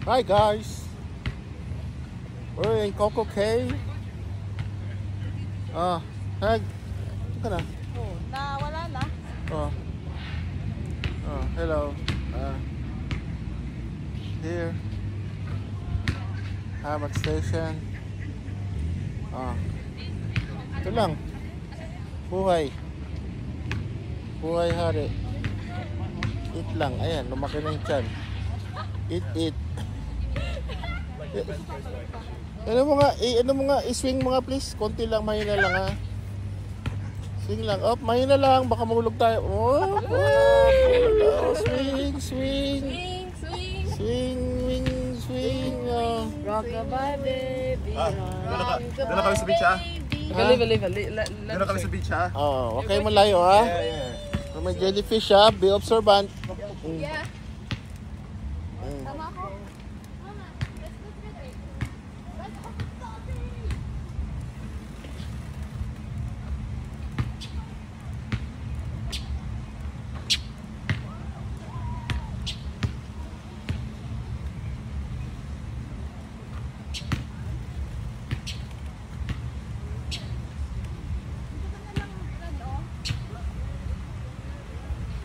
Hi guys, we're in Coco Cay. Hey, ito ka na. Oh, nawala na. Hello. Here, Hammock Station. Ito lang. Buhay. Buhay hari. Eat lang. Ayan, lumaki na yung tiyan. Eat. Ano mo nga, i-swing mo nga please. Konti lang, mahina lang ha. Swing lang. Mahina lang, baka mahulog tayo. Swing. Rockabye, baby. Doon na kami sa beach ha? Doon na kami sa beach ha? Huwag kayo malayo ha. Kung may jellyfish ha, be observant. Yeah. Tama ako.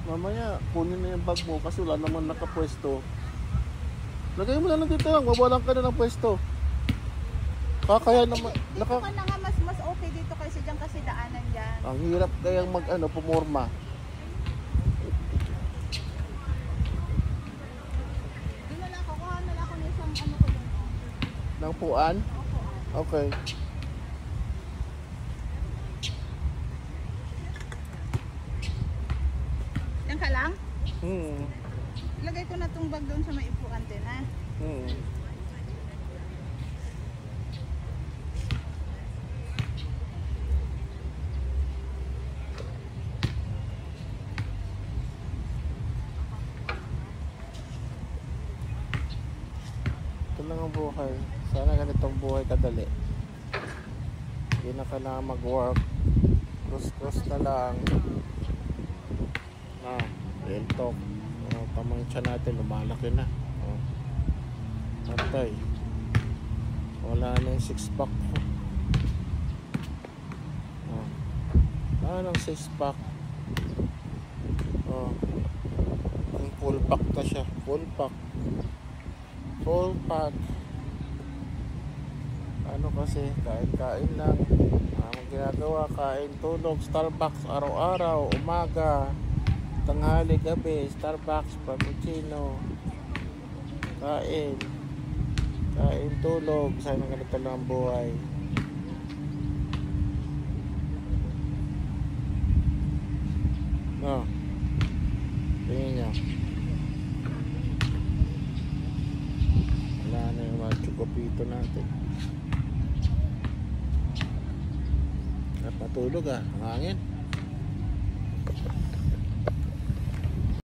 Mamaya, kunin na yung bag mo kasi wala naman nakapwesto. Lagay mo na lang dito lang, mawalan ka na ng pwesto. Kaya naman, Dito ka na nga mas okay dito kaysa dyan kasi daanan dyan. ang hirap kayang pumorma. Doon na lang, kukuha na lang ako ng isang ano ko doon. Ng puan? Okay. Yan ka lang? Hmm. Ilagay ko na tong bag doon sa may ipuan din ha. Ito lang ang buhay. Sana ganitong buhay kadali. Hindi na kailangan mag-work. Cross na lang. Deltok. Tamang tiyan natin, lumalaki na. Patay. Wala na yung 6-pack ko. Wala ng 6-pack. Yung full pack na siya. Full pack. Ano kasi, kain lang. Ang ginagawa, kain, tulog, Starbucks araw-araw, umaga, tanghali, gabi, Starbucks, frappuccino, kain, tulog. Sana ganito lang ang buhay. Tingin nyo. Wala na yung mga chukopito natin. At matulog ang hangin.